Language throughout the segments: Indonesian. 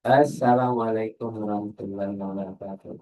Assalamualaikum warahmatullahi wabarakatuh.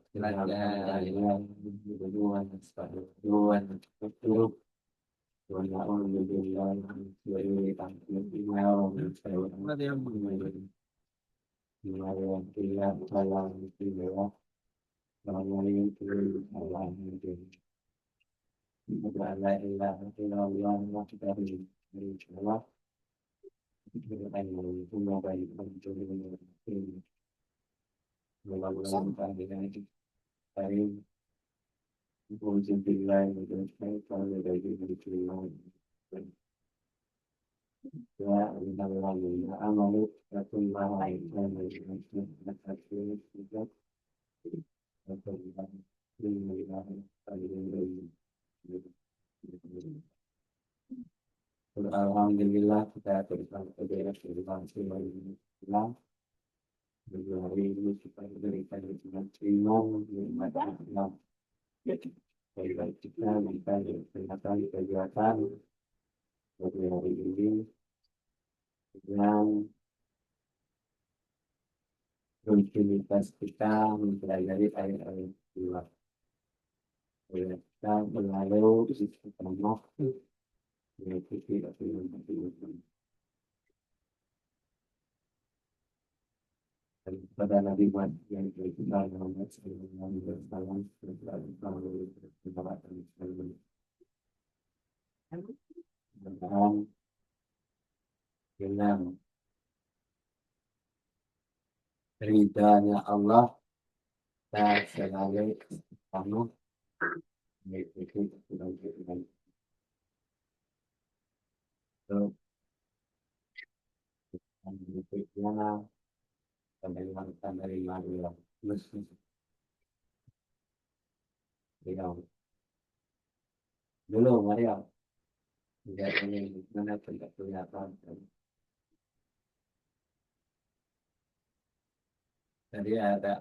Alhamdulillah, Alhamdulillah kita berikan kepada Rasulullah. Hari ini kita berikan dengan iman nikmat Islam. Baiklah kita minta kesehatan kegiatan pada hari ini yang rutinitas kita mempelajari ayat-ayat Allah. Kita berlalu istiqamah mengikuti aturan-aturan dan pada Nabi Muhammad yang kita Muhammad sallallahu alaihi wasallam selalu berkata dengan ridhanya Allah dan selalu kamu mengikuti aturan-aturan itu dan berikutnya penerimaan dari Maria Muslim beliau dulu Maria tidak ini mana tidak kelihatan tadi ada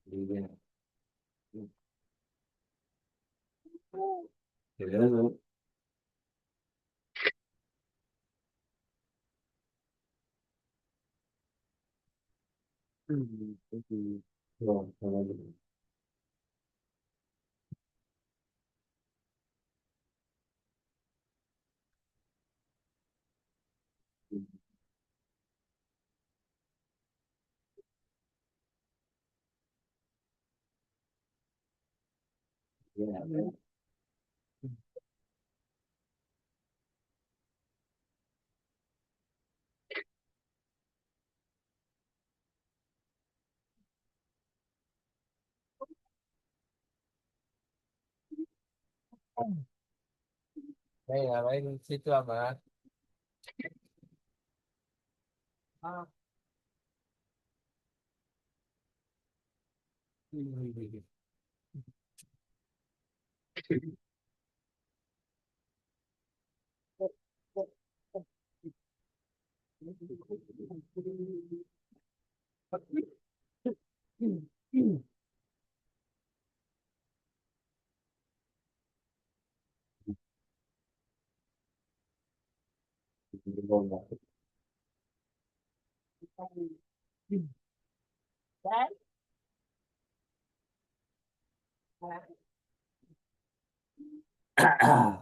di dulu oh, kalau gitu. Ya, ya. Saya lain situ apa? Ah, ini.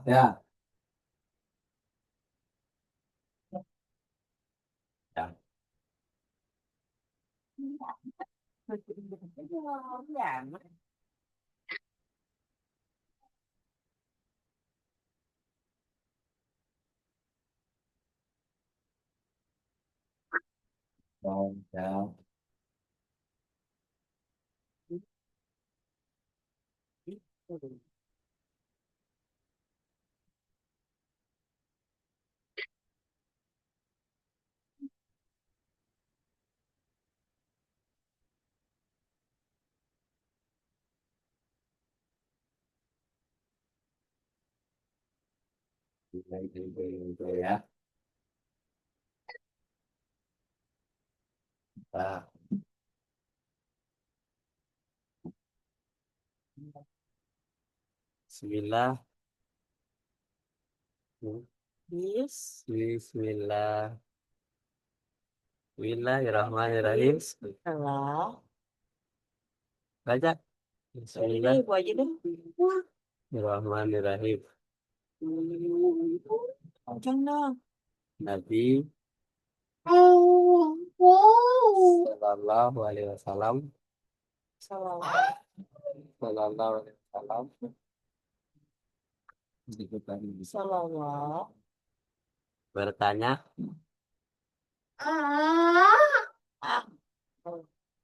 Ya, ya. Oh, ya. Itu ya. Nah, Bismillah. Yes. Bismillah. Bismillahirrahmanirrahim. Allah. Baca. Ini ibu aja deh. Bismillahirrahmanirrahim. Panjang dong. Nabi Sallallahu Alaihi Wasallam. Salam. Sallallahu Alaihi Wasallam. Salam. Bertanya, Ah.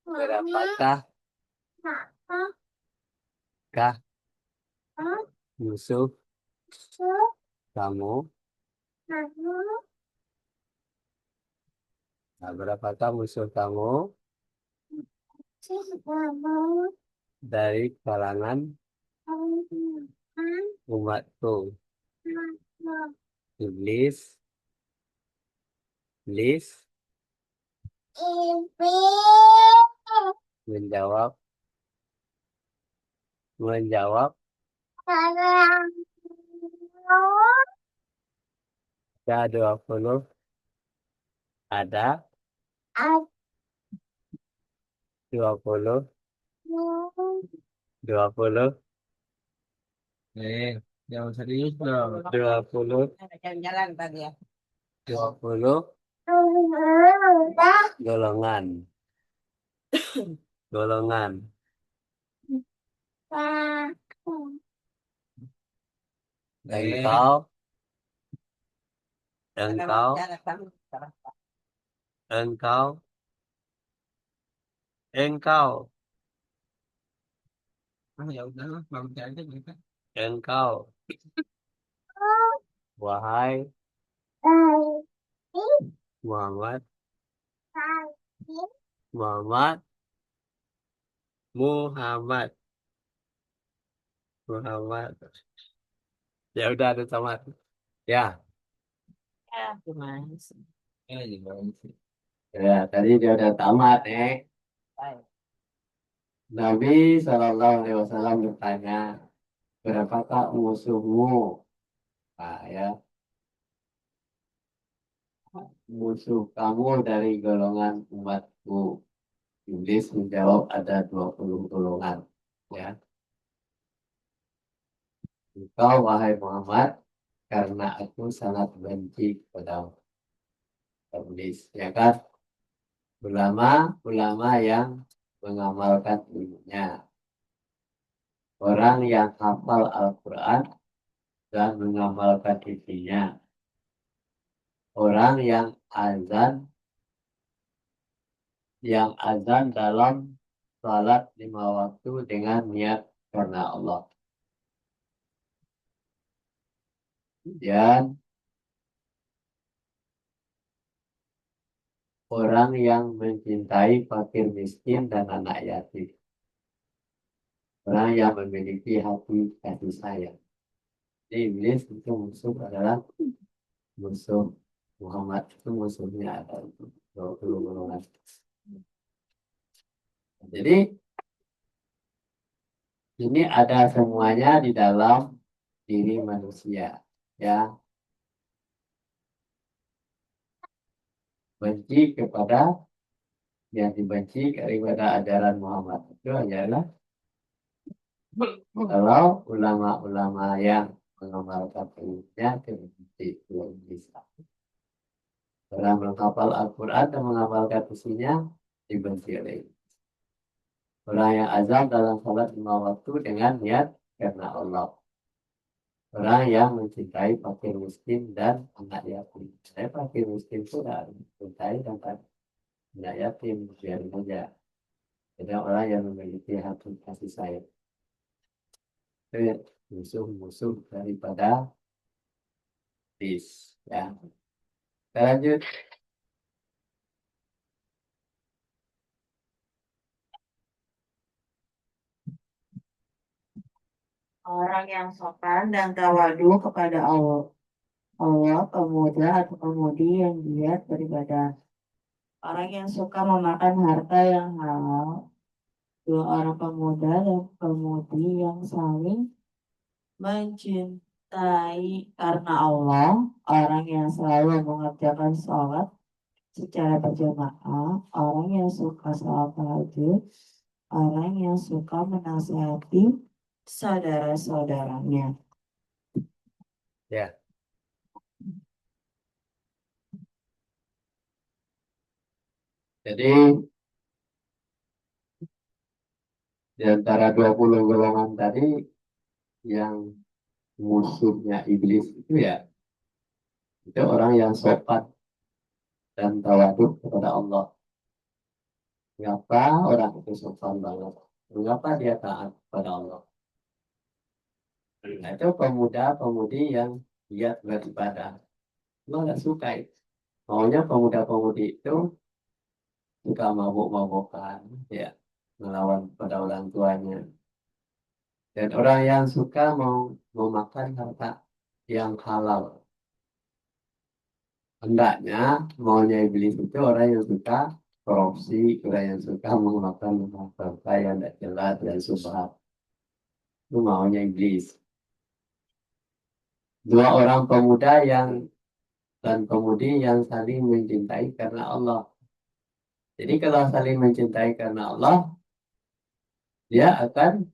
berapakah kah musuh kamu? Nah, berapakah musuh kamu dari kalangan umatku? Iblis, iblis menjawab, menjawab, ada 20, ada 20, 20, jangan serius dong. 20, Jalan-jalan tadi ya. 20 golongan, golongan. Engkau, engkau, engkau, engkau, ya udahlah, baca aja gitu. Engkau, wahai Muhammad, Muhammad, Muhammad, Muhammad. Ya udah ada sama. Ya. Ya, gimana sih? Ya, tadi dia udah tamat, Baik. Nabi Shallallahu Alaihi Wasallam bertanya, berapakah musuhmu? Nah, ya, musuh kamu dari golongan umatku. Iblis menjawab ada 20 golongan. Ya, engkau wahai Muhammad, karena aku sangat benci kepada iblis. Ya kan? Ulama-ulama yang mengamalkan ilmunya. Orang yang hafal Al-Quran dan mengamalkan isinya. Orang yang azan dalam salat 5 waktu dengan niat karena Allah. Dan orang yang mencintai fakir miskin dan anak yatim. Orang yang memiliki hati kasih sayang. Jadi iblis itu musuh adalah musuh Muhammad itu musuhnya adalah 20 golongan. Jadi ini ada semuanya di dalam diri manusia. Ya, benci kepada yang dibenci daripada ajaran Muhammad itu adalah kalau ulama-ulama yang mengamalkan ilmunya terbukti itu bisa. Orang menghafal Al-Quran dan mengamalkan isinya dibenci oleh iblis. Orang yang azam dalam salat 5 waktu dengan niat karena Allah. Orang yang mencintai fakir miskin dan anak yatim. Saya fakir miskin itu tidak mencintai dan anak yatim biarin saja. Ada orang yang memiliki hati kasih sayang. Itu musuh-musuh daripada iblis. Ya. Kita lanjut. Orang yang sopan dan tawadu kepada Allah. Allah, pemuda atau pemudi yang giat beribadah. Orang yang suka memakan harta yang halal. Dua orang pemuda dan pemudi yang saling mencintai. karena Allah, orang yang selalu mengerjakan sholat secara berjamaah, orang yang suka sholat tahajud, orang yang suka menasihati saudara-saudaranya. Ya, jadi di antara 20 golongan tadi yang musuhnya iblis itu ya, itu orang yang sopan dan tawaduk kepada Allah. Mengapa orang itu sopan banget? Mengapa dia taat kepada Allah? Nah, itu pemuda-pemudi yang giat beribadah. Allah nggak suka itu. Maunya pemuda-pemudi itu suka mabuk-mabukan, ya, melawan pada orang tuanya. Dan orang yang suka mau memakan harta yang halal. Hendaknya maunya iblis itu orang yang suka korupsi, orang yang suka memakan harta yang tidak jelas dan subhat. Itu maunya iblis. Dua orang pemuda yang dan pemudi yang saling mencintai karena Allah. Jadi kalau saling mencintai karena Allah, dia akan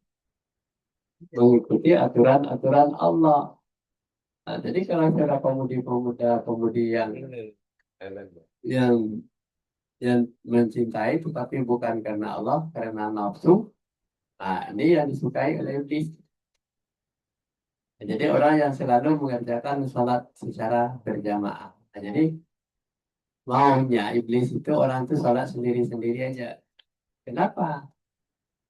mengikuti aturan-aturan Allah. Nah, jadi kalau ada pemudi yang yang mencintai tetapi bukan karena Allah, karena nafsu, nah ini yang disukai oleh iblis. Nah, jadi orang yang selalu mengerjakan sholat secara berjamaah. Nah, jadi maunya iblis itu orang itu sholat sendiri-sendiri aja. Kenapa?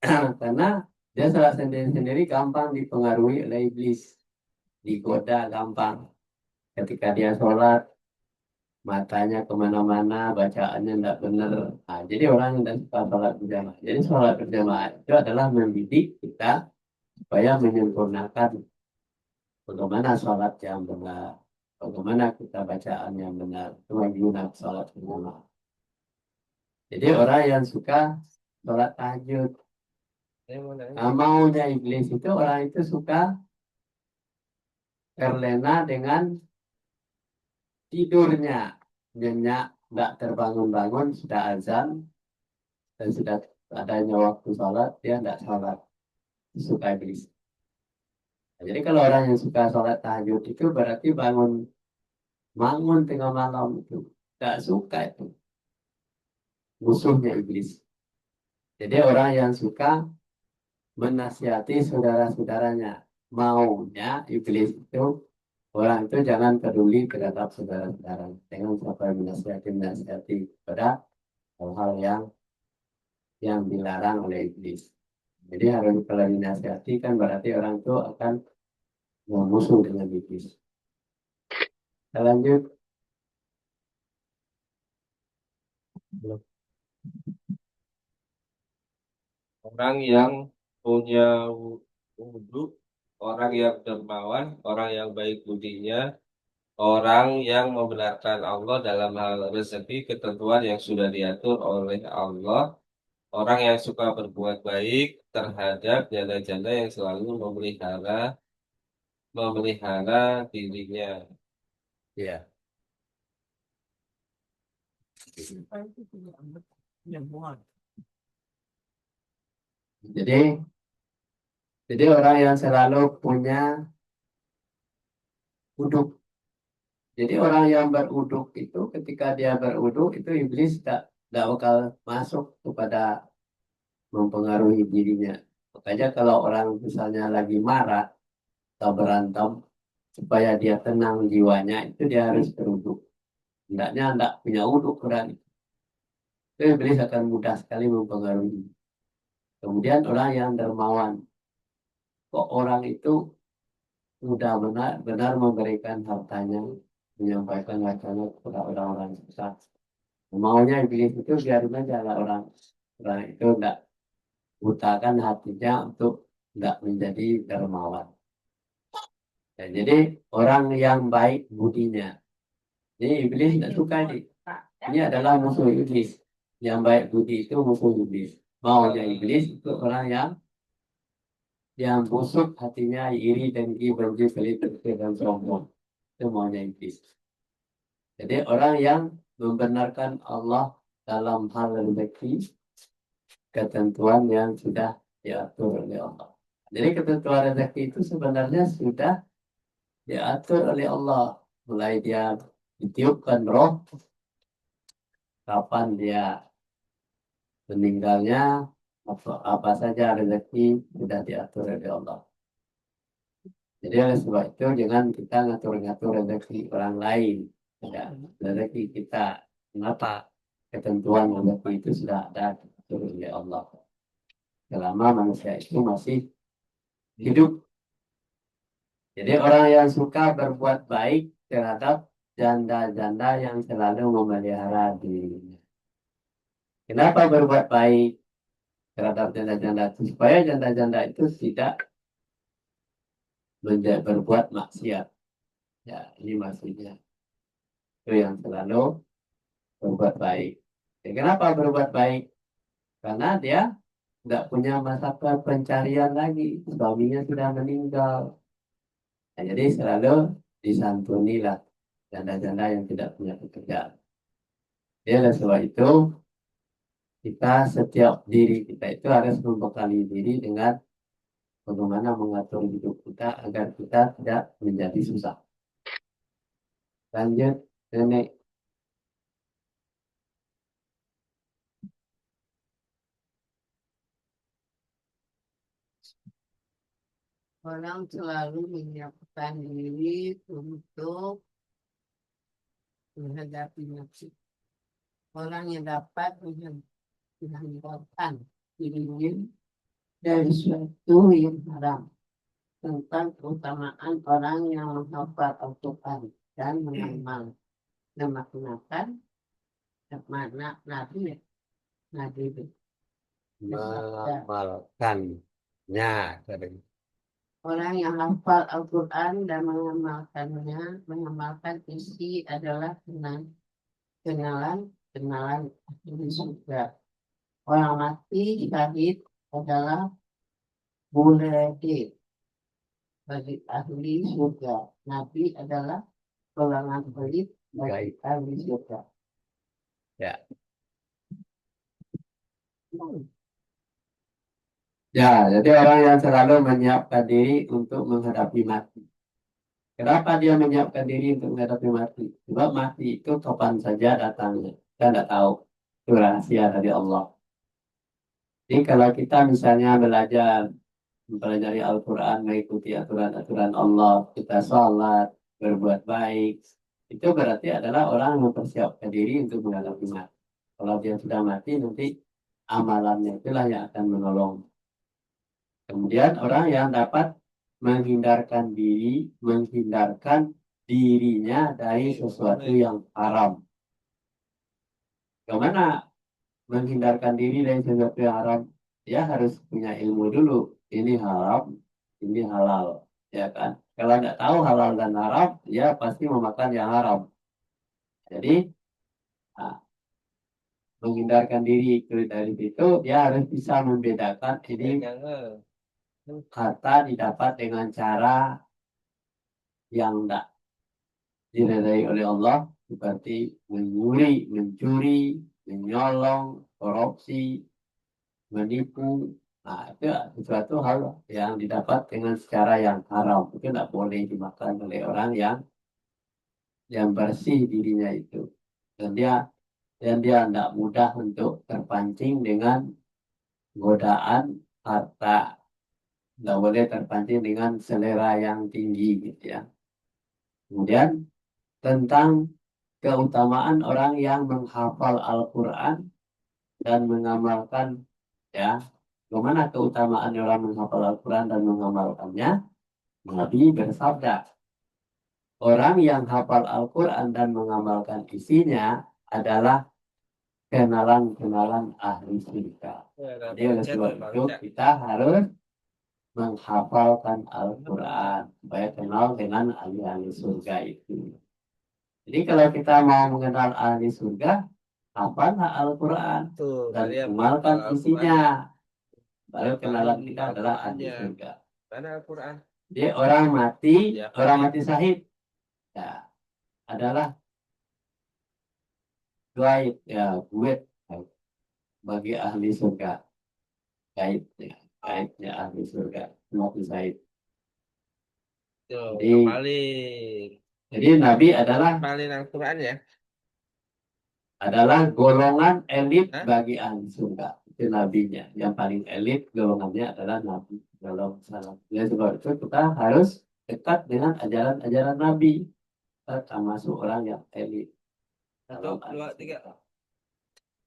Karena dia sholat sendiri-sendiri gampang dipengaruhi oleh iblis, digoda gampang. Ketika dia sholat, matanya kemana-mana, bacaannya tidak benar. Nah, jadi orang yang tidak suka sholat berjamaah. Jadi sholat berjamaah itu adalah mendidik kita supaya menyempurnakan bagaimana sholat yang benar, bagaimana kita bacaan yang benar, itu menggunakan sholat berjamaah. Jadi orang yang suka sholat tahajud, nah, maunya iblis itu orang itu suka terlena dengan tidurnya, nyenyak, nggak terbangun-bangun, sudah azan dan sudah adanya waktu sholat, dia nggak sholat, suka iblis. Nah, jadi kalau orang yang suka sholat tahajud itu berarti bangun bangun tengah malam itu nggak suka, itu musuhnya iblis. Jadi orang yang suka menasihati saudara-saudaranya, maunya iblis itu orang itu jangan peduli terhadap saudara-saudara, jangan sampai menasihati pada hal-hal yang dilarang oleh iblis. Jadi harus kalau dinasihati kan berarti orang itu akan memusuh dengan iblis. Kita lanjut. Orang yang punya wudhu, orang yang dermawan, orang yang baik budinya, orang yang membenarkan Allah dalam hal rezeki ketentuan yang sudah diatur oleh Allah, orang yang suka berbuat baik terhadap janda-janda yang selalu memelihara dirinya. Ya. Jadi jadi orang yang selalu punya uduk. Jadi orang yang beruduk itu ketika dia beruduk itu iblis tidak bakal masuk kepada mempengaruhi dirinya. Makanya kalau orang misalnya lagi marah atau berantem, supaya dia tenang jiwanya itu dia harus beruduk. Hendaknya tidak punya uduk orang itu iblis akan mudah sekali mempengaruhi. Kemudian orang yang dermawan, kok orang itu mudah benar-benar memberikan hartanya, menyampaikan wacana kepada orang-orang susah. Maunya iblis itu biarin aja lah orang orang itu tidak butakan hatinya untuk tidak menjadi dermawan. Ya, jadi orang yang baik budinya. Jadi iblis tidak suka ini. Ini adalah musuh iblis. Yang baik budi itu musuh iblis. Maunya iblis itu orang yang yang busuk hatinya, iri, dengki, benci, pelit, dengki, dan sombong. Itu maunya iblis. Jadi orang yang membenarkan Allah dalam hal rezeki, ketentuan yang sudah diatur oleh Allah. Jadi ketentuan rezeki itu sebenarnya sudah diatur oleh Allah. Mulai dia ditiupkan roh, kapan dia meninggalnya, apa saja rezeki sudah diatur oleh Allah. Jadi oleh sebab itu jangan kita ngatur-ngatur rezeki orang lain. Ya, rezeki kita. Kenapa? Ketentuan rezeki itu sudah ada diatur oleh Allah. Selama manusia itu masih hidup. Jadi orang yang suka berbuat baik terhadap janda-janda yang selalu memelihara dirinya. Kenapa berbuat baik terhadap janda-janda itu? Supaya janda-janda itu tidak berbuat maksiat. Ya, ini maksudnya. Itu yang selalu berbuat baik. Ya, kenapa berbuat baik? Karena dia tidak punya masa pencarian lagi. Suaminya sudah meninggal. Nah, jadi selalu disantunilah janda-janda yang tidak punya pekerjaan. Ya, oleh sebab itu kita setiap diri kita itu harus membekali diri dengan bagaimana mengatur hidup kita agar kita tidak menjadi susah. Lanjut, nenek. Orang selalu menyiapkan diri untuk menghadapi nafsu. Orang yang dapat menghindarkan dirinya dari suatu yang haram. Tentang keutamaan orang yang menghafal Al-Quran dan memaknakan makna Nabi bersabda. Mengamalkannya. Orang yang hafal Al-Quran dan mengamalkan isi adalah kenalan ahli surga. Orang mati syahid adalah bulede bagi ahli surga. Nabi adalah golongan pelit bagi ahli surga. Ya. Ya, jadi orang yang selalu menyiapkan diri untuk menghadapi mati. Kenapa dia menyiapkan diri untuk menghadapi mati? Sebab mati itu kapan saja datangnya. Kita tidak tahu. Itu rahasia dari Allah. Jadi kalau kita misalnya mempelajari Al-Quran, mengikuti aturan-aturan Allah, kita sholat, berbuat baik, itu berarti adalah orang yang mempersiapkan diri untuk menghadapi mati. Kalau dia sudah mati, nanti amalannya itulah yang akan menolong. Kemudian orang yang dapat menghindarkan dirinya dari sesuatu yang haram. Bagaimana menghindarkan diri dari sesuatu yang haram? Dia harus punya ilmu dulu. Ini haram, ini halal, ya kan? Kalau nggak tahu halal dan haram, dia pasti memakan yang haram. Jadi, nah, menghindarkan diri dari itu, dia harus bisa membedakan ini kata didapat dengan cara yang tidak diridai oleh Allah seperti mencuri, menyolong, korupsi, menipu. Nah, itu sesuatu hal yang didapat dengan secara yang haram. Itu tidak boleh dimakan oleh orang yang bersih dirinya itu. Dan dia tidak mudah untuk terpancing dengan godaan harta. Tidak boleh terpancing dengan selera yang tinggi gitu ya. Kemudian tentang keutamaan orang yang menghafal Al-Quran dan mengamalkan, ya, bagaimana keutamaan orang menghafal Al-Quran dan mengamalkannya. Nabi bersabda, orang yang hafal Al-Quran dan mengamalkan isinya adalah kenalan-kenalan ahli surga. Jadi oleh sebab itu kita harus menghafalkan Al-Quran supaya kenal dengan ahli-ahli surga itu. Jadi kalau kita mau mengenal ahli surga, hafallah Al-Quran dan amalkan isinya. Baru kenalan kita adalah ahli surga. Mana Al-Quran? Dia orang mati, Ya, orang baik. mati syahid. Ya, adalah gaib, ya, guet bagi ahli surga. Gaibnya, gaibnya ahli surga. Mati syahid. Tuh, Jadi, ngapalin. jadi Nabi adalah Ngapalin Al-Quran ya. golongan elit Hah? bagi ahli surga. Itu nabinya. Yang paling elit golongannya adalah Nabi. Dalam salam. Ya, sebab itu kita harus dekat dengan ajaran-ajaran Nabi. Kita termasuk orang yang elit. Satu, Dalam ahli dua, tiga. surga.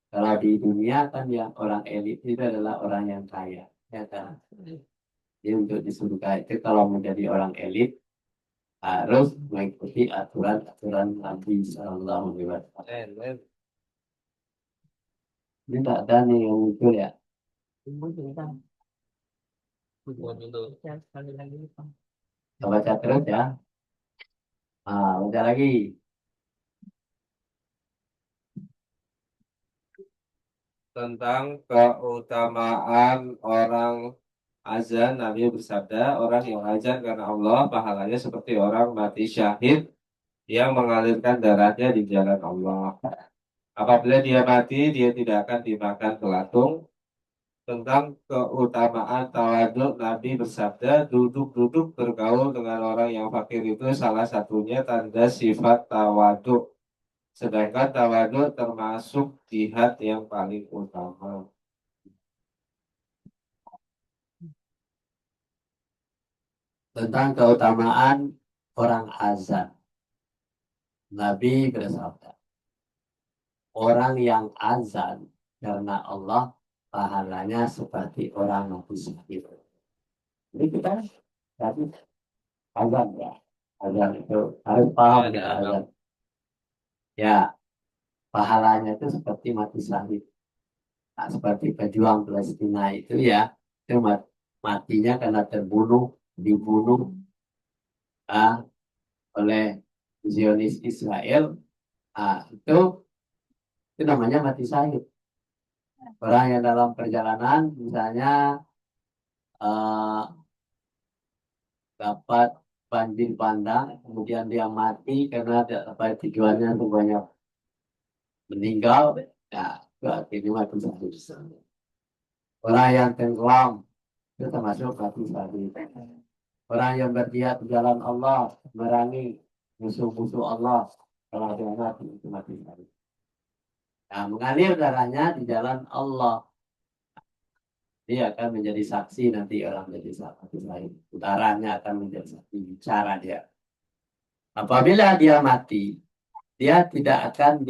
Kalau di dunia kan yang orang elit itu adalah orang yang kaya. Ya kan? Jadi untuk di surga itu kalau menjadi orang elit harus mengikuti aturan-aturan Nabi Sallallahu Alaihi Wasallam. En. Ini tak ada nih yang muncul ya. Tunggu dulu. Kita baca terus ya. Baca lagi. Tentang keutamaan orang azan, Nabi bersabda, orang yang azan karena Allah pahalanya seperti orang mati syahid yang mengalirkan darahnya di jalan Allah. Apabila dia mati, dia tidak akan dimakan belatung. Tentang keutamaan tawaduk, Nabi bersabda, duduk-duduk bergaul dengan orang yang fakir itu salah satunya tanda sifat tawaduk. Sedangkan tawaduk termasuk jihad yang paling utama. Tentang keutamaan orang azan. Nabi bersabda, orang yang azan karena Allah pahalanya seperti orang mati syahid. Jadi kita tadi azan ya. Azan itu harus paham Ya, ada kita abang. azan. Ya, pahalanya itu seperti mati syahid. Nah, seperti pejuang Palestina itu ya, itu matinya karena dibunuh ah, oleh Zionis Israel. Itu namanya mati syahid. Orang yang dalam perjalanan misalnya eh, dapat banjir bandang, kemudian dia mati karena apa tujuannya itu banyak meninggal, ya itu akhirnya mati syahid. Orang yang tenggelam itu termasuk mati syahid. Orang yang berjihad di jalan Allah, merangi musuh-musuh Allah, kalau dia mati itu mati syahid. Nah, mengalir darahnya di jalan Allah, dia akan menjadi saksi nanti orang menjadi saksi lain. Utaranya akan menjadi saksi bicara dia. Apabila dia mati, dia tidak akan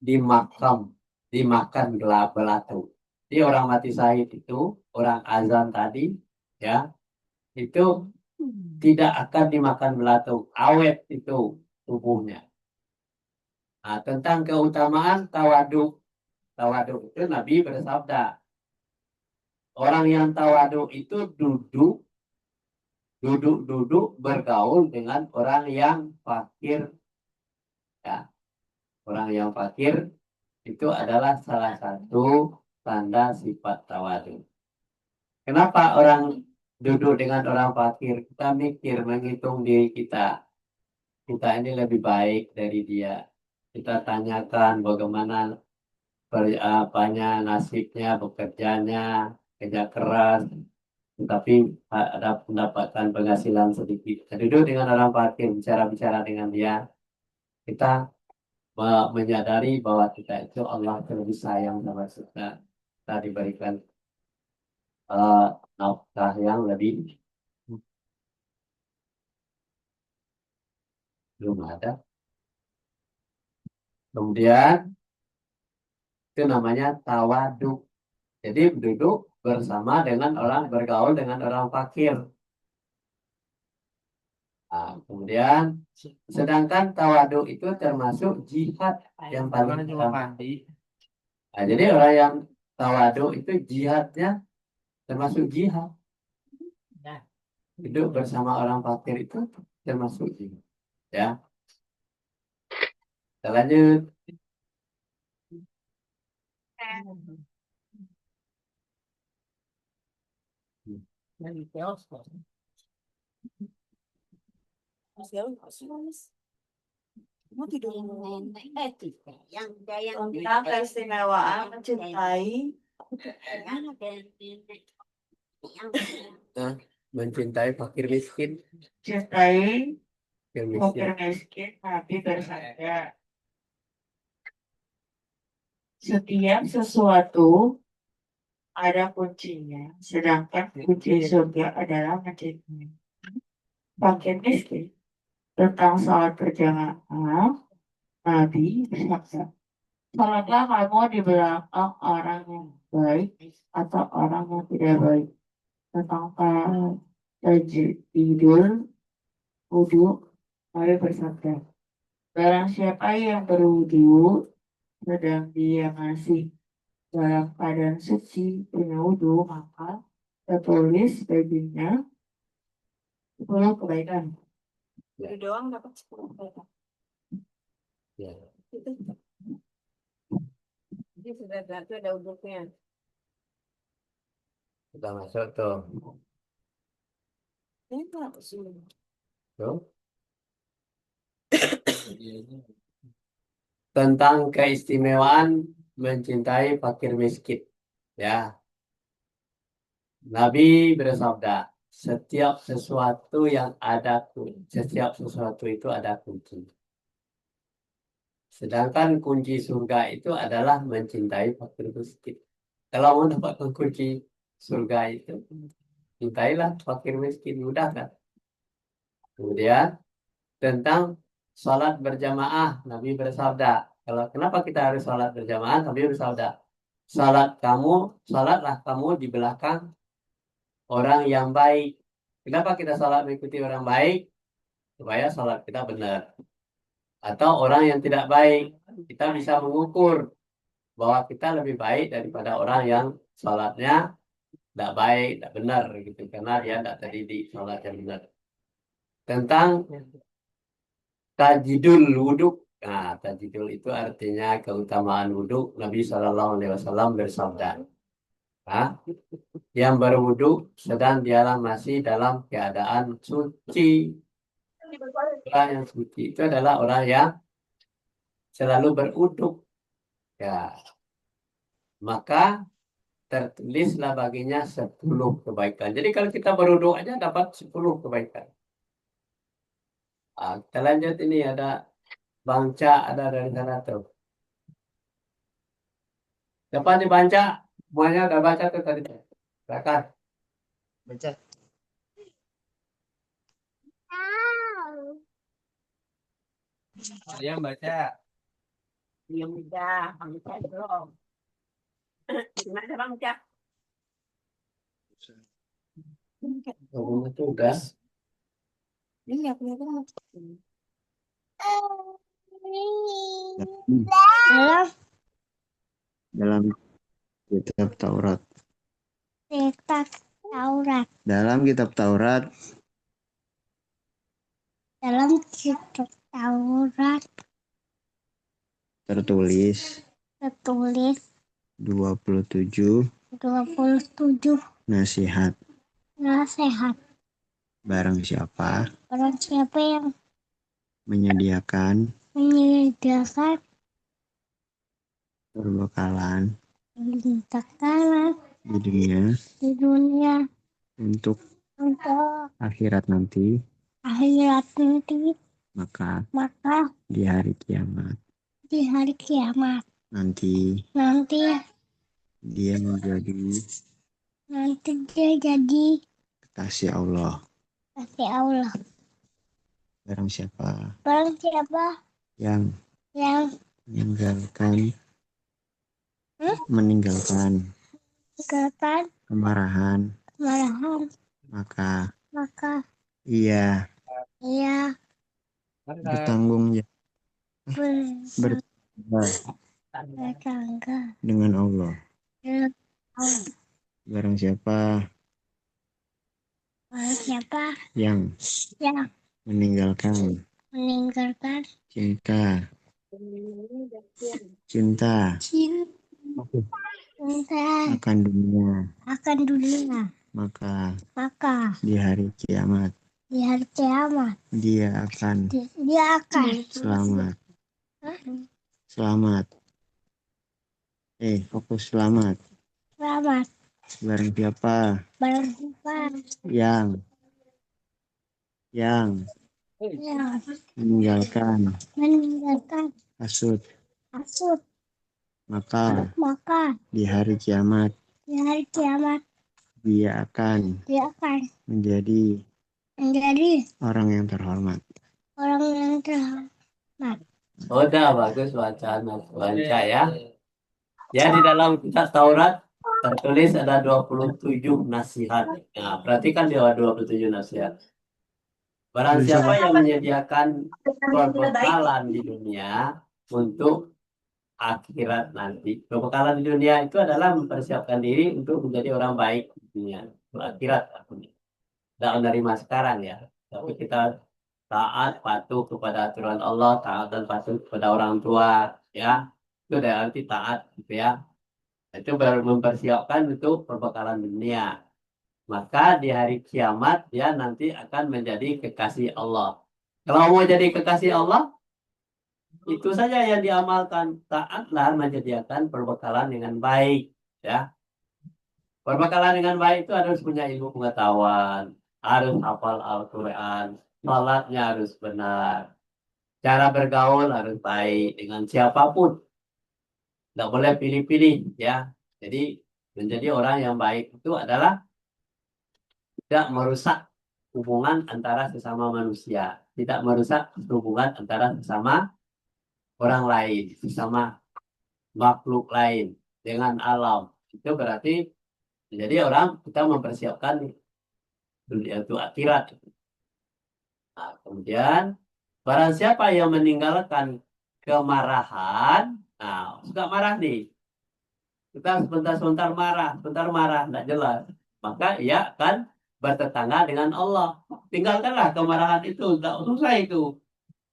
dimakam, dimakan gelap belatu. Jadi orang mati syahid itu, orang azan tadi, ya, itu tidak akan dimakan belatu, awet itu tubuhnya. Nah, tentang keutamaan tawaduk, tawaduk itu Nabi bersabda, orang yang tawaduk itu duduk bergaul dengan orang yang fakir, ya. Orang yang fakir itu adalah salah satu tanda sifat tawadu. Kenapa orang duduk dengan orang fakir? Kita mikir, menghitung diri kita. Kita ini lebih baik dari dia. Kita tanyakan bagaimana apanya nasibnya, bekerjanya, kerja keras, tetapi ada mendapatkan penghasilan sedikit. Kita duduk dengan orang fakir, bicara-bicara dengan dia, kita menyadari bahwa kita itu Allah lebih sayang sama kita. Kita diberikan eh, nafkah yang lebih belum ada. Kemudian itu namanya tawaduk. Jadi duduk bersama dengan orang bergaul dengan orang fakir. Nah, kemudian sedangkan tawaduk itu termasuk jihad yang paling utama. Nah, jadi orang yang tawaduk itu jihadnya termasuk jihad. Duduk bersama orang fakir itu termasuk jihad. Ya, kita lanjut. Dari bioskop. Tentang keistimewaan mencintai Nah, mencintai fakir miskin. cintai Fakir fakir miskin. miskin Nabi bersabda, setiap sesuatu ada kuncinya, sedangkan kunci surga adalah mencintai fakir miskin. Tentang salat berjamaah, Nabi bersabda, salatlah kamu di belakang orang yang baik atau orang yang tidak baik. Tentang tajdidul wudhu, Nabi bersabda, barang siapa yang berwudhu sedang dia masih dalam keadaan suci punya wudhu, maka tertulis baginya 10 kebaikan. Ya. Wudhu doang dapat 10 kebaikan. Ya. Itu Jadi sudah satu ada uduknya. Kita masuk tuh. enak sih. Tuh. Tentang keistimewaan mencintai fakir miskin. Ya, Nabi bersabda, setiap sesuatu yang ada kunci, setiap sesuatu itu ada kunci. Sedangkan kunci surga itu adalah mencintai fakir miskin. Kalau mau dapat kunci surga itu, cintailah fakir miskin, mudah kan? Kemudian tentang sholat berjamaah, Nabi bersabda, kalau kenapa kita harus sholat berjamaah? Nabi bersabda, sholatlah kamu di belakang orang yang baik. Kenapa kita sholat mengikuti orang baik? Supaya sholat kita benar. Atau orang yang tidak baik, kita bisa mengukur bahwa kita lebih baik daripada orang yang sholatnya tidak baik, tidak benar gitu, karena dia tidak terdidik sholat yang benar. Tentang tajidul wudhu. Nah, tajidul itu artinya keutamaan wudhu. Nabi SAW bersabda, nah, yang berwudhu sedang dialah masih dalam keadaan suci. Orang yang suci itu adalah orang yang selalu berwudhu. Ya, maka tertulislah baginya 10 kebaikan. Jadi kalau kita berwudhu aja dapat 10 kebaikan. Nah, kita lanjut, ini ada bangsa, ada dari sana tuh. Dapat dibaca, semuanya udah baca tuh tadi. Silakan. Baca. Yang baca. Yang udah, bangsa belum. Gimana bangsa? Oh, itu udah. Ini nggak kelihatan. Dalam kitab Taurat. Kitab Taurat. Dalam kitab Taurat Dalam kitab Taurat tertulis tertulis 27 27 nasihat. nasihat. Barang siapa Barang siapa yang menyediakan menyediakan perbekalan takaran di dunia untuk akhirat nanti, akhirat nanti, maka maka di hari kiamat nanti nanti dia dia jadi kekasih Allah. kasih Allah. Barang siapa Barang siapa yang yang meninggalkan meninggalkan kemarahan, maka ia ia bertanggung jawab bertangga dengan Allah. dengan Allah. Barang siapa Barang siapa yang yang meninggalkan meninggalkan cinta cinta akan dunia, akan dunia, maka Maka di hari kiamat di hari kiamat dia akan dia akan selamat. Selamat. Fokus selamat. selamat. Barang siapa Barang siapa yang yang meninggalkan meninggalkan hasut, hasut, maka maka di hari kiamat di hari kiamat dia akan dia akan menjadi menjadi orang yang terhormat. orang yang terhormat. Udah bagus wacana baca ya. Ya di dalam kitab Taurat tertulis ada 27 nasihat. Nah, perhatikan dia 27 nasihat. Barang siapa yang menyediakan perbekalan di dunia untuk akhirat nanti. Perbekalan di dunia itu adalah mempersiapkan diri untuk menjadi orang baik di dunia. Untuk akhirat. Tidak menerima sekarang ya. Tapi kita taat, patuh kepada aturan Allah, taat dan patuh kepada orang tua. Ya, itu udah arti taat gitu ya. Itu baru mempersiapkan untuk perbekalan dunia. Maka di hari kiamat dia nanti akan menjadi kekasih Allah. Kalau mau jadi kekasih Allah, itu saja yang diamalkan. Taatlah menyediakan perbekalan dengan baik. Ya, perbekalan dengan baik itu harus punya ilmu pengetahuan, harus hafal Al-Quran, salatnya harus benar, cara bergaul harus baik dengan siapapun. Tidak boleh pilih-pilih, ya. Jadi menjadi orang yang baik itu adalah tidak merusak hubungan antara sesama manusia, tidak merusak hubungan antara sesama orang lain, sesama makhluk lain dengan alam. Itu berarti menjadi orang kita mempersiapkan dunia itu akhirat. Nah, kemudian barang siapa yang meninggalkan kemarahan, nah suka marah nih, kita sebentar-sebentar marah, sebentar marah, tidak jelas. Maka ia akan bertetangga dengan Allah. Tinggalkanlah kemarahan itu, tidak usah itu.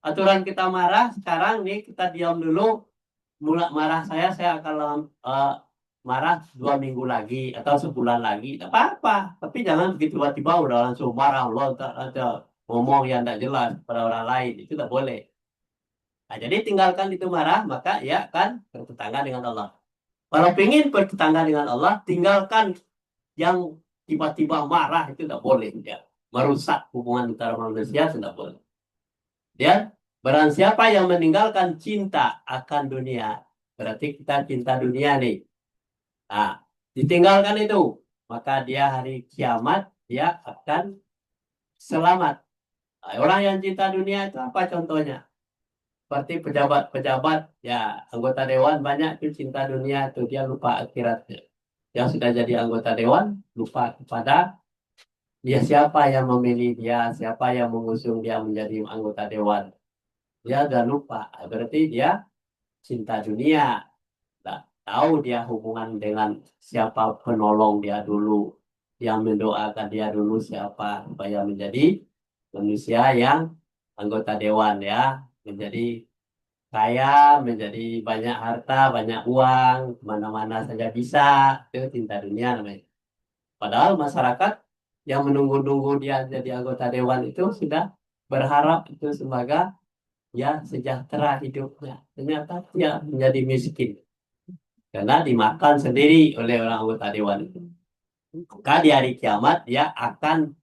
Aturan kita marah, sekarang nih kita diam dulu. Mulai marah saya akan marah 2 minggu lagi atau sebulan lagi. Tidak apa-apa. Tapi jangan begitu tiba-tiba udah langsung marah. Allah ada ngomong yang tidak jelas pada orang lain. Itu tidak boleh. Nah, jadi tinggalkan itu marah, maka ia akan bertetangga dengan Allah. Kalau ingin bertetangga dengan Allah, tinggalkan yang tiba-tiba marah itu tidak boleh. Ya. Merusak hubungan antara manusia tidak boleh. Dan barang siapa yang meninggalkan cinta akan dunia, berarti kita cinta dunia nih. Nah, ditinggalkan itu, maka dia hari kiamat dia akan selamat. Nah, orang yang cinta dunia itu apa contohnya? Seperti pejabat-pejabat, ya anggota dewan banyak itu cinta dunia itu dia lupa akhiratnya. Yang sudah jadi anggota dewan lupa kepada dia siapa yang memilih dia, siapa yang mengusung dia menjadi anggota dewan. Dia sudah lupa. Berarti dia cinta dunia. Nah, tahu dia hubungan dengan siapa penolong dia dulu, yang mendoakan dia dulu siapa supaya menjadi manusia yang anggota dewan ya, menjadi kaya, menjadi banyak harta, banyak uang, kemana-mana saja bisa. Itu cinta dunia namanya. Padahal masyarakat yang menunggu-nunggu dia jadi anggota dewan itu sudah berharap itu semoga ya sejahtera hidupnya. Ternyata dia menjadi miskin karena dimakan sendiri oleh orang anggota dewan itu. Maka di hari kiamat dia akan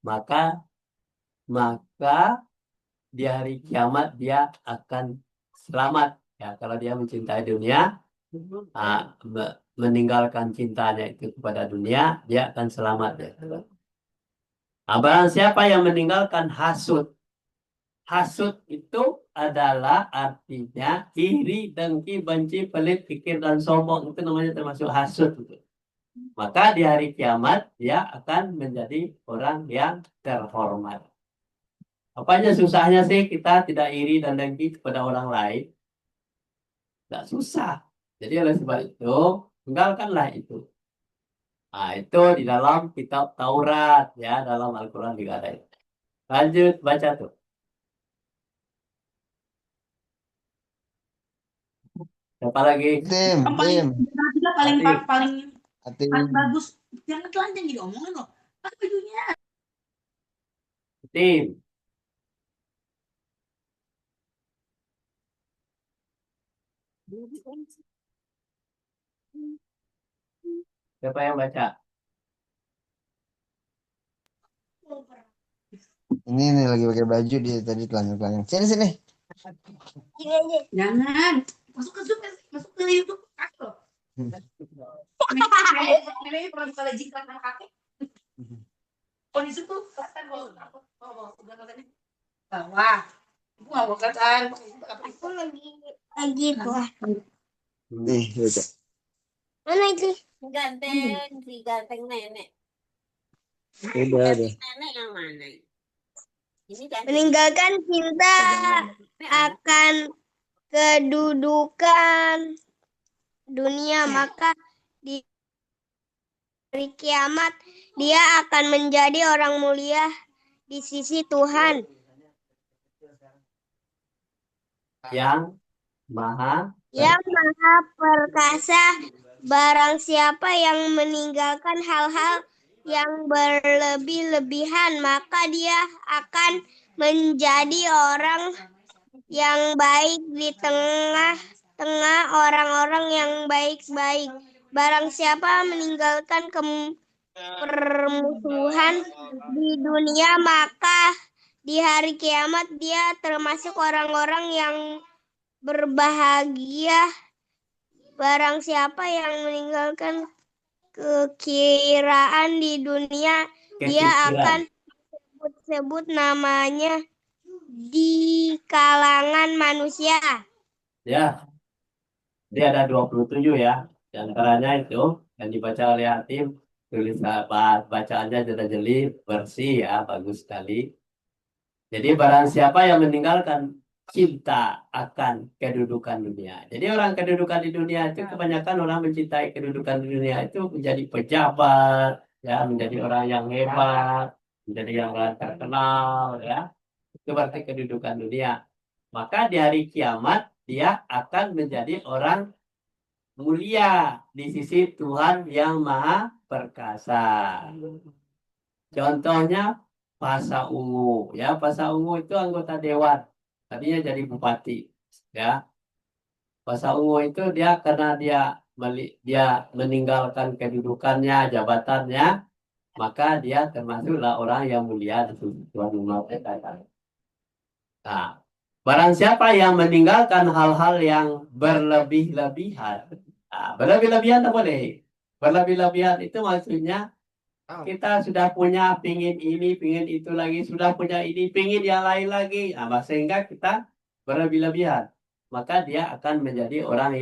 maka maka di hari kiamat dia akan selamat ya kalau dia mencintai dunia, meninggalkan cintanya itu kepada dunia dia akan selamat ya. Nah, barang siapa yang meninggalkan hasut, hasut itu adalah artinya iri, dengki, benci, pelit, pikir dan sombong, itu namanya termasuk hasut gitu. Maka di hari kiamat dia akan menjadi orang yang terhormat. Apanya susahnya sih kita tidak iri dan dengki kepada orang lain? Tidak susah. Jadi oleh sebab itu, tinggalkanlah itu. Nah, itu di dalam kitab Taurat, ya, dalam Al-Quran juga ada itu. Lanjut, baca tuh. Siapa lagi? Tim. Paling paling Hati. paling Atin. Bagus. Jangan telanjang jadi omongan loh. Pakai bajunya. Tim. Siapa yang baca? Ini nih lagi pakai baju dia tadi telanjang-telanjang. Sini sini. Jangan. Masuk ke Zoom. Masuk ke YouTube. Kakek loh. Nenek pernah buka jingkrak sama kakek. Oh di situ kelihatan kalau aku udah katanya bawah. Aku nggak mau kelihatan. Aku lagi keluar. Nih baca. Mana itu? Ganteng nenek. Udah. Nenek yang mana? Ini ganteng. Meninggalkan cinta akan kedudukan dunia, maka di hari kiamat dia akan menjadi orang mulia di sisi Tuhan Yang maha yang maha perkasa. Barang siapa yang meninggalkan hal-hal yang berlebih-lebihan, maka dia akan menjadi orang yang baik di tengah-tengah orang-orang yang baik-baik. Barang siapa meninggalkan permusuhan di dunia, maka di hari kiamat dia termasuk orang-orang yang berbahagia. Barang siapa yang meninggalkan kekiraan di dunia, dia akan sebut namanya di kalangan manusia. Ya, dia ada 27 ya. Di antaranya itu yang dibaca oleh Hatim, tulis bacaannya sudah jeli, bersih ya, bagus sekali. Jadi barang siapa yang meninggalkan cinta akan kedudukan dunia. Jadi orang kedudukan di dunia itu kebanyakan orang mencintai kedudukan di dunia itu menjadi pejabat, ya, menjadi orang yang hebat, menjadi yang terkenal, ya. Itu berarti kedudukan dunia. Maka di hari kiamat dia akan menjadi orang mulia di sisi Tuhan yang Maha Perkasa. Contohnya Pasha Ungu, ya, Pasha Ungu itu anggota dewan, tadinya jadi bupati, ya. Pasha Ungu itu dia karena dia meninggalkan kedudukannya, jabatannya, maka dia termasuklah orang yang mulia di sisi Tuhan yang Maha Perkasa. Nah, barang siapa yang meninggalkan hal-hal yang berlebih-lebihan, nah, berlebih-lebihan tak boleh. Berlebih-lebihan itu maksudnya kita sudah punya pingin ini, pingin itu lagi, sudah punya ini, pingin yang lain lagi. Nah, sehingga kita berlebih-lebihan. Maka dia akan menjadi orang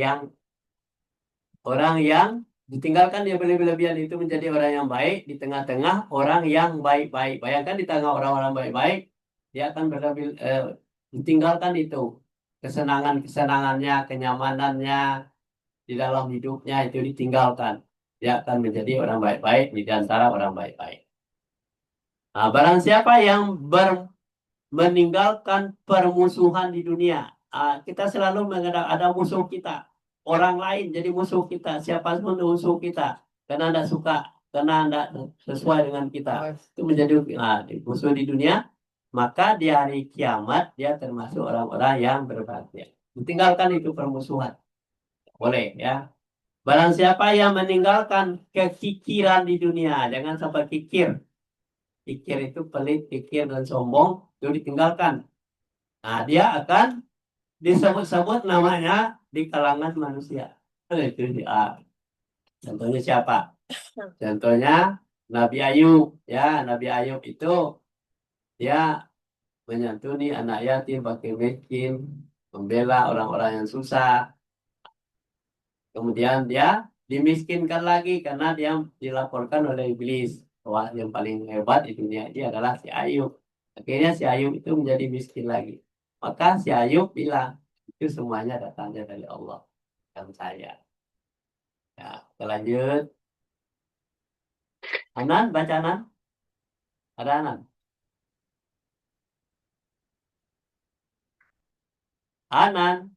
yang ditinggalkan dia berlebih-lebihan itu menjadi orang yang baik di tengah-tengah orang yang baik-baik. Bayangkan di tengah orang-orang baik-baik, dia akan ditinggalkan itu kesenangan-kesenangannya, kenyamanannya di dalam hidupnya itu ditinggalkan. Dia akan menjadi orang baik-baik di antara orang baik-baik. Nah, barang siapa yang meninggalkan permusuhan di dunia, kita selalu mengenal ada musuh kita. Orang lain jadi musuh kita. Siapa pun musuh kita. Karena Anda suka, karena Anda sesuai dengan kita. Itu menjadi musuh di dunia. Maka di hari kiamat dia termasuk orang-orang yang berbahagia. Ditinggalkan itu permusuhan. Boleh ya. Barang siapa yang meninggalkan kekikiran di dunia. Jangan sampai kikir. Kikir itu pelit, kikir dan sombong. Itu ditinggalkan. Nah, dia akan disebut-sebut namanya di kalangan manusia. Itu dia. Contohnya siapa? Contohnya Nabi Ayub. Ya, Nabi Ayub itu dia menyantuni anak yatim, fakir miskin, membela orang-orang yang susah. Kemudian dia dimiskinkan lagi karena dia dilaporkan oleh iblis. Wah, yang paling hebat di dunia ini adalah si Ayub. Akhirnya si Ayub itu menjadi miskin lagi. Maka si Ayub bilang, itu semuanya datangnya dari Allah dan saya. Ya, kita lanjut. Anan, baca Anan. Ada Anan. Anan.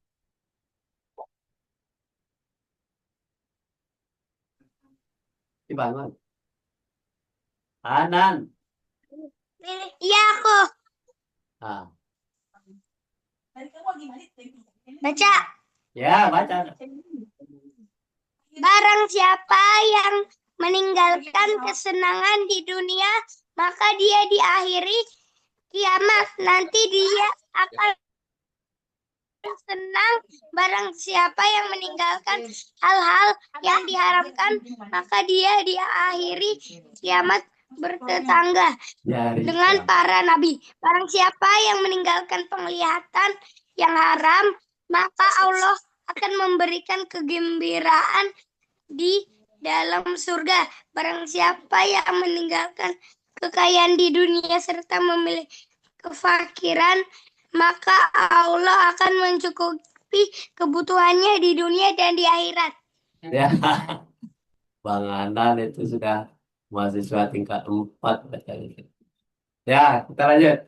Dibangun. Anan. Iya aku. Ah, Tadi kamu lagi mandi. Baca. ya baca. Barang siapa yang meninggalkan kesenangan di dunia, maka dia di akhiri kiamat nanti dia akan senang. Barang siapa yang meninggalkan hal-hal yang diharamkan, maka dia di akhiri kiamat bertetangga Dari dengan kiamat. para nabi. Barang siapa yang meninggalkan penglihatan yang haram, maka Allah akan memberikan kegembiraan di dalam surga. Barang siapa yang meninggalkan kekayaan di dunia serta memilih kefakiran, maka Allah akan mencukupi kebutuhannya di dunia dan di akhirat. Ya, Bang Anan itu sudah mahasiswa tingkat 4 bacanya. Ya, kita lanjut.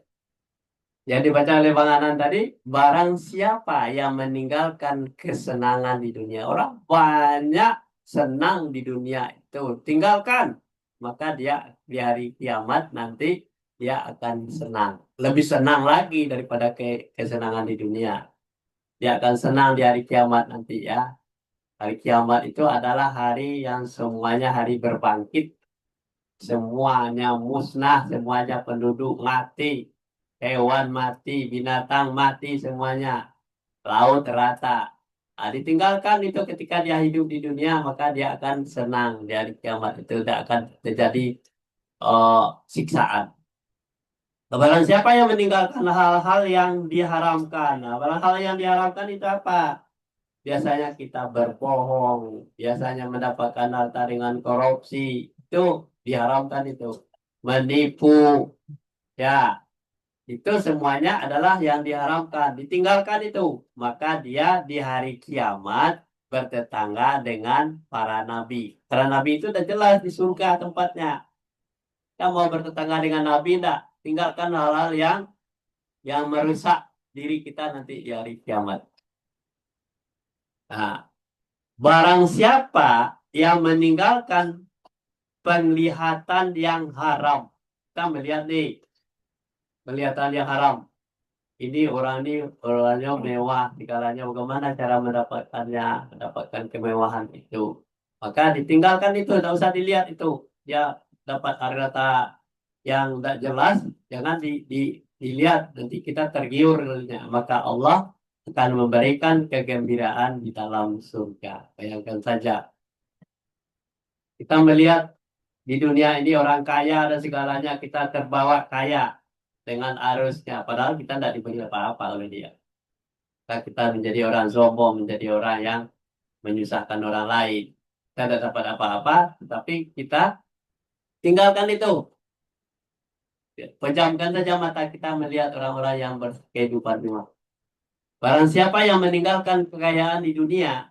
Yang dibaca oleh Bang Anan tadi, barang siapa yang meninggalkan kesenangan di dunia. Orang banyak senang di dunia itu. Tinggalkan. Maka dia di hari kiamat nanti dia akan senang. Lebih senang lagi daripada kesenangan di dunia. Dia akan senang di hari kiamat nanti ya. Hari kiamat itu adalah hari yang semuanya hari berbangkit. Semuanya musnah, semuanya penduduk mati. Hewan mati, binatang mati semuanya. Laut rata. Nah, ditinggalkan itu ketika dia hidup di dunia, maka dia akan senang. Di hari kiamat itu tidak akan terjadi siksaan. Barang siapa yang meninggalkan hal-hal yang diharamkan. Nah, barang hal yang diharamkan itu apa? Biasanya kita berbohong, biasanya mendapatkan harta dengan korupsi. Itu diharamkan itu. Menipu, ya. Itu semuanya adalah yang diharamkan. Ditinggalkan itu. Maka dia di hari kiamat bertetangga dengan para nabi. Para nabi itu udah jelas di surga tempatnya. Kita mau bertetangga dengan nabi enggak? Tinggalkan hal-hal yang merusak diri kita nanti di hari kiamat. Nah, barang siapa yang meninggalkan penglihatan yang haram. Kita melihat nih, penglihatan yang haram. Ini orangnya mewah, dikalanya bagaimana cara mendapatkan kemewahan itu. Maka ditinggalkan itu, tidak usah dilihat itu. Dia dapat harta yang tidak jelas, jangan dilihat, nanti kita tergiur. Maka Allah akan memberikan kegembiraan di dalam surga. Bayangkan saja, kita melihat di dunia ini orang kaya dan segalanya, kita terbawa kaya dengan arusnya. Padahal kita tidak diberi apa-apa oleh dia. Kita menjadi orang sombong, menjadi orang yang menyusahkan orang lain. Kita tidak dapat apa-apa, tetapi kita tinggalkan itu. Pejamkan saja mata kita melihat orang-orang yang berkehidupan rumah. Barang siapa yang meninggalkan kekayaan di dunia,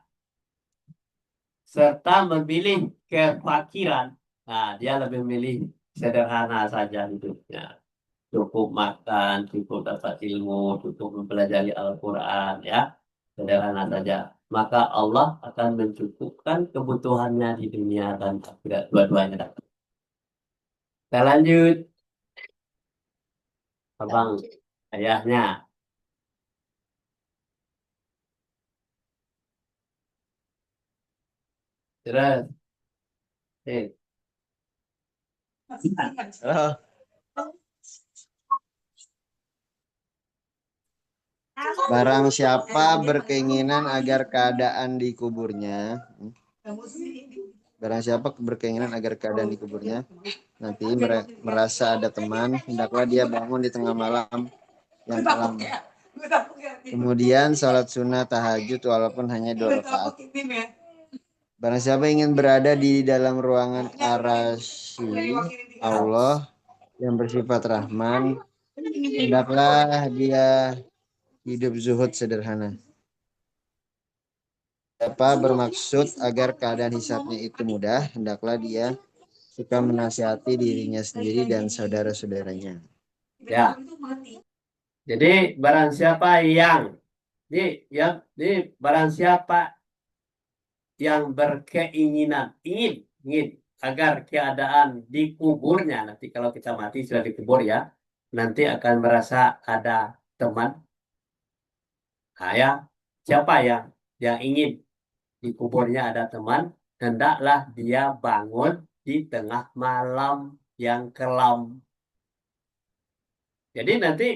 serta memilih kefakiran, nah dia lebih memilih sederhana saja hidupnya. Cukup makan, cukup dapat ilmu, cukup mempelajari Al-Quran, ya. Sederhana saja. Maka Allah akan mencukupkan kebutuhannya di dunia dan akhirat. Dua-duanya dapat. Kita lanjut. Abang, ayahnya. Terus. Oh, barang siapa berkeinginan agar keadaan di kuburnya, barang siapa berkeinginan agar keadaan di kuburnya nanti merasa ada teman, hendaklah dia bangun di tengah malam yang kelam. Kemudian salat sunnah tahajud walaupun hanya 2 rakaat. Barang siapa ingin berada di dalam ruangan arasy Allah yang bersifat Rahman, hendaklah dia hidup zuhud sederhana. Siapa bermaksud agar keadaan hisabnya itu mudah, hendaklah dia suka menasihati dirinya sendiri dan saudara-saudaranya. Ya. Jadi barang siapa yang barang siapa yang berkeinginan ingin agar keadaan di kuburnya, nanti kalau kita mati sudah dikubur ya, nanti akan merasa ada teman. Nah, ya, siapa yang ingin di kuburnya ada teman, hendaklah dia bangun di tengah malam yang kelam. Jadi nanti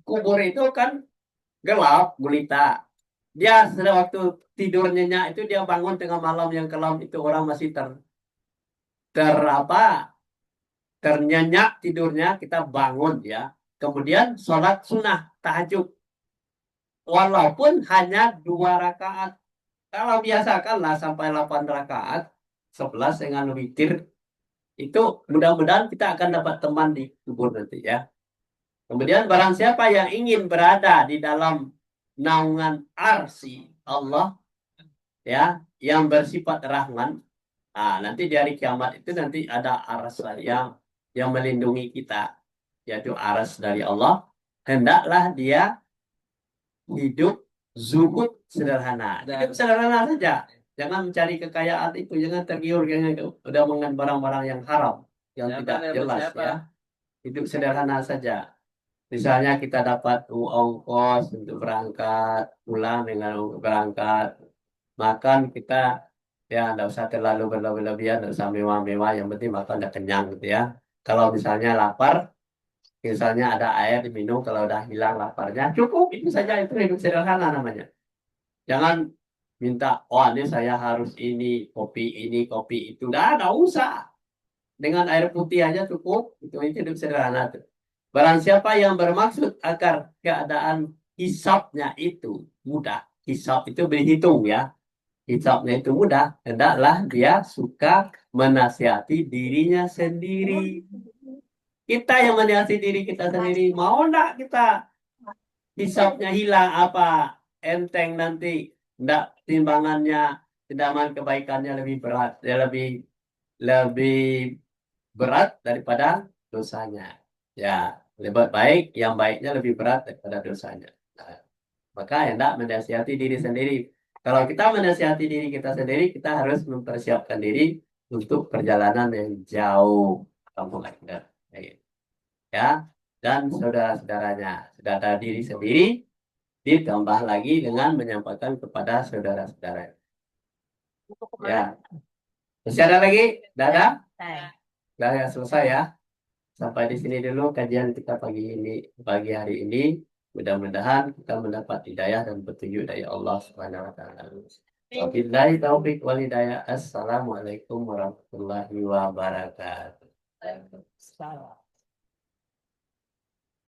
kubur itu kan gelap, gulita. Dia sudah waktu tidur nyenyak itu dia bangun tengah malam yang kelam itu orang masih ter apa ternyenyak tidurnya, kita bangun ya. Kemudian sholat sunnah tahajud walaupun hanya 2 rakaat. Kalau biasakanlah sampai 8 rakaat, 11 dengan witir, itu mudah-mudahan kita akan dapat teman di kubur nanti ya. Kemudian barang siapa yang ingin berada di dalam naungan arsy Allah ya, yang bersifat rahman, nah, nanti di hari kiamat itu nanti ada aras yang melindungi kita, yaitu aras dari Allah. Hendaklah dia hidup zuhud sederhana. Hidup sederhana saja. Jangan mencari kekayaan itu, jangan tergiur dengan udah dengan barang-barang yang haram, yang tidak jelas ya. Hidup sederhana saja. Misalnya kita dapat ongkos untuk berangkat, pulang dengan berangkat, makan kita ya tidak usah terlalu berlebihan, tidak usah mewah-mewah, yang penting makan udah kenyang gitu ya. Kalau misalnya lapar, misalnya ada air diminum, kalau udah hilang laparnya, cukup itu saja, itu hidup sederhana namanya. Jangan minta, oh ini saya harus ini, kopi itu, udah usah. Dengan air putih aja cukup, itu hidup sederhana tuh. Barang siapa yang bermaksud agar keadaan hisabnya itu mudah, hisab itu berhitung ya, hisabnya itu mudah, hendaklah dia suka menasihati dirinya sendiri. Kita yang menasihati diri kita sendiri, mau enggak kita hisabnya hilang apa enteng nanti, enggak timbangannya, timbangan kebaikannya lebih berat, ya lebih berat daripada dosanya. Ya, lebih baik yang baiknya lebih berat daripada dosanya. Nah, maka hendak menasihati diri sendiri. Kalau kita menasihati diri kita sendiri, kita harus mempersiapkan diri untuk perjalanan yang jauh. Kampung akhirat. Ya, dan saudara-saudaranya. Sudah ada diri sendiri, ditambah lagi dengan menyampaikan kepada saudara-saudara. Ya, masih ada lagi? Dadah? Dah ya, selesai ya. Sampai di sini dulu kajian kita pagi hari ini. Mudah-mudahan kita mendapat hidayah dan petunjuk dari Allah Subhanahu wa taala. Wabillahi taufik wal hidayah. Assalamualaikum warahmatullahi wabarakatuh.